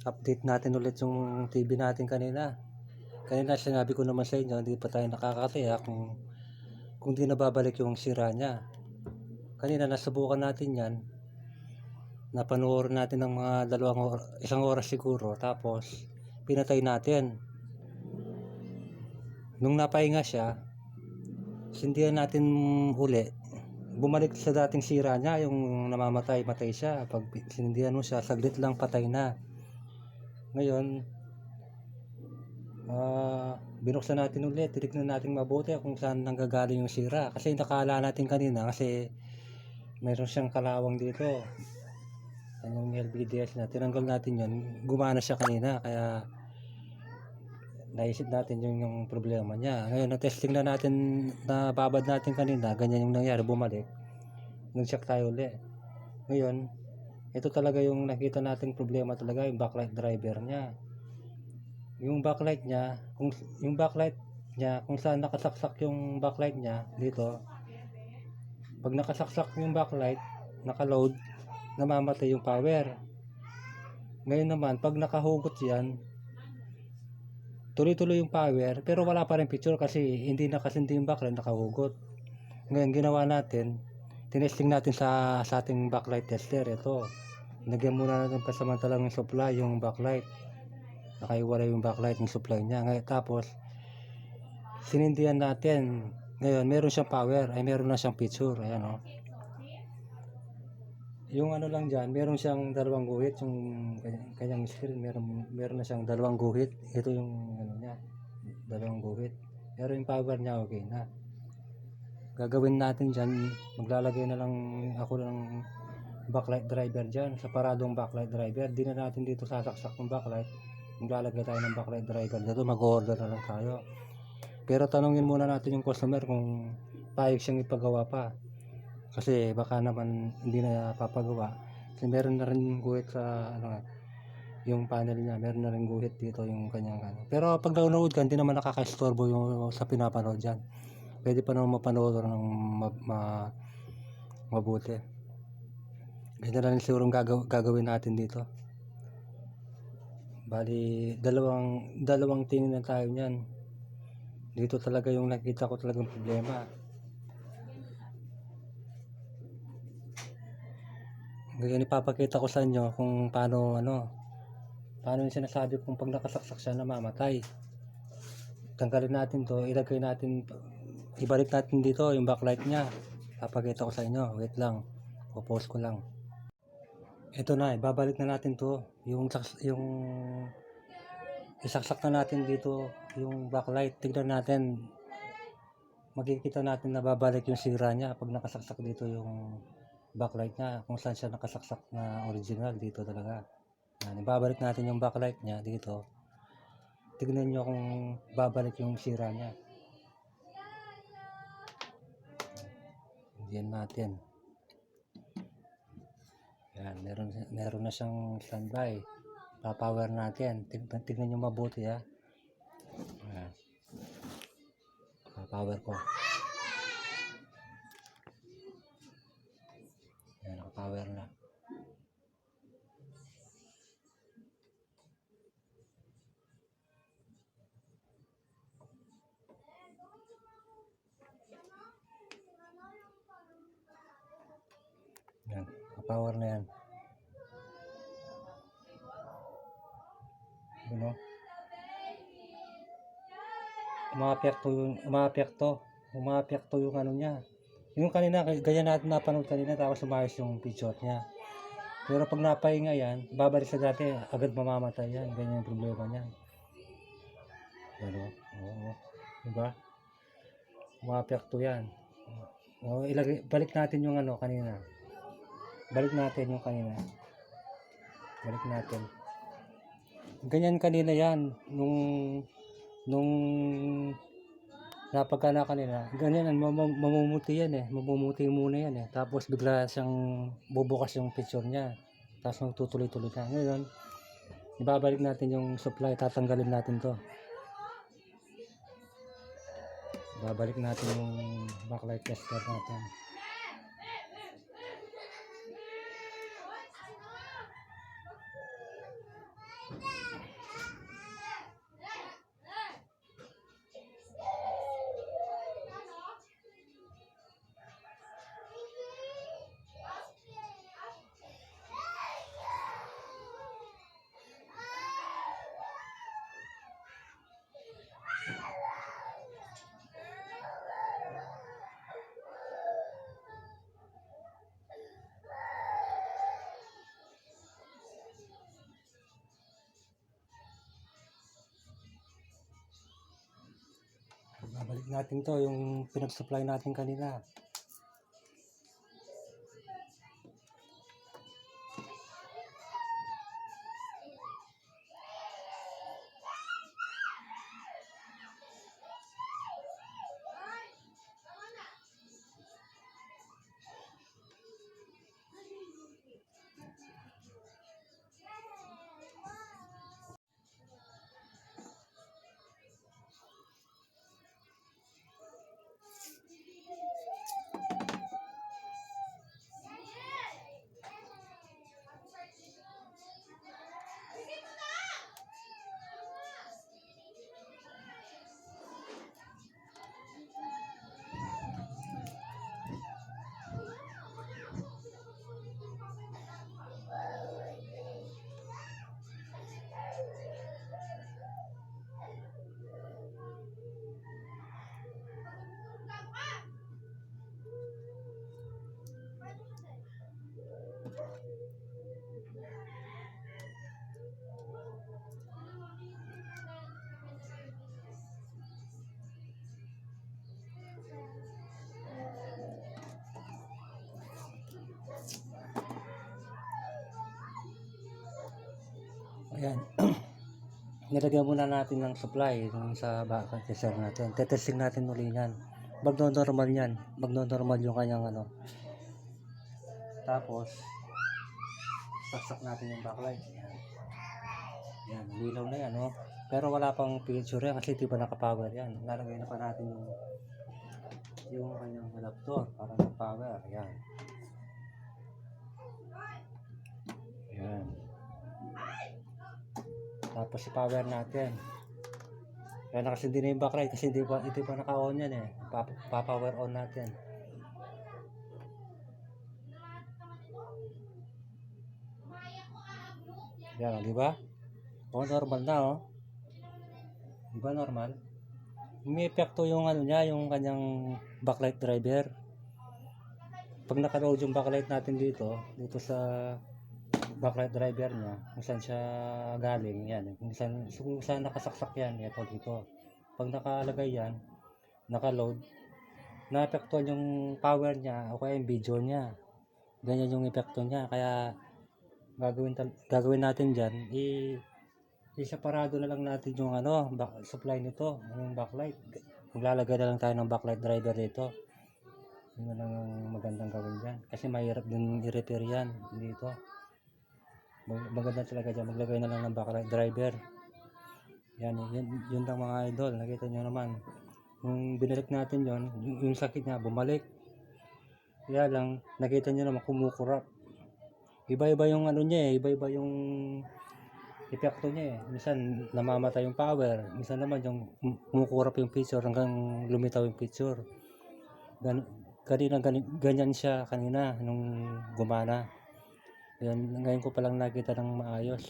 Update natin ulit yung TV natin kanina. Kanina sinabi ko naman sa inyo, hindi pa tayo nakakatiyak kung di nababalik yung sira niya. Kanina nasubukan natin yan. Napanoorin natin ng mga isang oras siguro. Tapos pinatay natin. Nung napahinga siya, sindihan natin uli. Bumalik sa dating sira niya, yung namamatay-matay siya. Pag sindihan mo siya, saglit lang patay na. Ngayon, binuksan natin ulit, tinignan natin mabuti kung saan nanggagaling yung sira. Kasi nakala natin kanina, kasi mayroon siyang kalawang dito. Yung LVDS na, tinanggal natin yun, gumana siya kanina. Kaya naisip natin yung problema niya. Ngayon, na-testing na natin, nababad natin kanina, ganyan yung nangyari, bumalik. Nag-check tayo ulit. Ngayon, ito talaga yung nakita nating problema talaga, yung backlight driver niya. Yung backlight niya, kung saan nakasaksak yung backlight niya dito, pag nakasaksak yung backlight, naka-load, namamatay yung power. Ngayon naman, pag nakahugot yan, tuloy-tuloy yung power, pero wala pa rin picture kasi hindi nakasindi yung backlight, nakahugot. Ngayon, ginawa natin, tinesting natin sa ating backlight tester. Ito, nagyan muna natin pasamantalang yung supply, yung backlight. Nakaiwala yung backlight, yung supply niya. Ngayon, tapos, sinindihan natin. Ngayon, meron siyang power, ay meron na siyang picture. Ayan, o. Yung ano lang dyan, meron siyang dalawang guhit, yung kanyang screen, meron na siyang dalawang guhit. Ito yung ano niya, dalawang guhit. Pero yung power niya, okay na. Gagawin natin dyan, maglalagay na lang ako ng backlight driver dyan, sa paradong backlight driver. Di na natin dito sasaksak ng backlight. Maglalagay tayo ng backlight driver dito, mag-order na lang tayo. Pero tanungin muna natin yung customer kung payag siyang ipagawa pa. Kasi baka naman hindi na papagawa. Kasi meron na rin guhit sa yung panel niya, meron na rin guhit dito yung kanyang ano. Pero pag nanonood ka, hindi naman nakaka-istorbo yung sa pinapanood dyan. Pwede pa naman mapanood ng mabuti. Ganyan na lang siguro gagawin natin dito. Bali, dalawang tingin na tayo niyan. Dito talaga yung nakita ko talagang problema. Ngayon ipapakita ko sa inyo kung paano yung sinasabi kung pag nakasaksak siya namamatay. Tanggalin natin to, ibalik natin dito yung backlight niya. Papakita ko sa inyo, wait lang, post ko lang. Ito na, ibabalik na natin to, yung isaksak na natin dito yung backlight. Tignan natin, makikita natin na babalik yung sira niya pag nakasaksak dito yung backlight niya, kung saan siya nakasaksak na original dito talaga. Yan, ibabalik natin yung backlight niya dito. Tignan nyo kung babalik yung sira niya. Diyan natin. Yan, meron na siyang standby. Pa-power natin. Tignan nyo mabuti, ha. Yan. Pa-power ko. Yan, naka-power na. Yan, naka-power na yan. Ano? Umapekto yung ano niya. Yung kanina, ganyan natin napanood kanina, tapos umayos yung picture niya. Pero pag napahinga yan, babalik sa dati, agad mamamatay yan. Ganyan yung problema niya. Ano? Oo. Diba? Umapekto yan. O, balik natin yung ano kanina. Balik natin. Ganyan kanina yan. Nung napagkana kanina, ganyan, mamumuti yan eh. Mamumuti muna yan eh. Tapos bigla siyang bubukas yung picture niya. Tapos magtutuloy-tuloy na. Ngayon, ibabalik natin yung supply. Tatanggalin natin to. Babalik natin yung backlight tester natin. Babalik natin to, yung pinag-supply natin kanina. Ayan. Nilagyan muna natin ng supply dun sa backup tester natin. Tetesting natin uli yan. Magno-normal yan. Magno-normal yung kanyang ano. Tapos, saksak natin yung backlight. Ayan. Ayan, lilaw na yan, oh. Pero wala pang picture yan kasi di pa nakapower yan. Lalagay na pa natin yung kanyang adapter para mag-power. Ayan. Ayan. Tapos i-power natin. Kaya nakasindi na yung backlight kasi hindi pa naka-on yan eh. Pa-power on natin. Yan, di ba? Oh, normal na, oh. Di ba normal? May epekto yung ano niya, yung kanyang backlight driver. Pag naka-load yung backlight natin dito sa backlight driver niya, kung saan siya galing, yan. Kung saan nakasaksak yan, ito dito. Pag nakalagay yan, naka-load, naapektuhan yung power niya o kaya yung video niya. Ganyan yung epekto niya. Kaya gagawin natin dyan, i-separado na lang natin yung ano, supply nito, yung backlight. Maglalagay na lang tayo ng backlight driver dito. Yun na lang ang magandang gawin dyan. Kasi mahirap din i-repair yan dito. Maganda talaga dyan, maglagay na lang ng backlight driver. Yan, yun lang mga idol. Nakita nyo naman. Nung binalik natin yon, yung sakit niya bumalik. Kaya lang, nakita nyo naman kumukurap. Iba-iba yung ano niya eh, iba-iba yung epekto niya eh. Minsan namamatay yung power, minsan naman yung kumukurap yung picture hanggang lumitaw yung picture. Ganyan siya kanina nung gumana. Ngayon ko palang nakita ng maayos.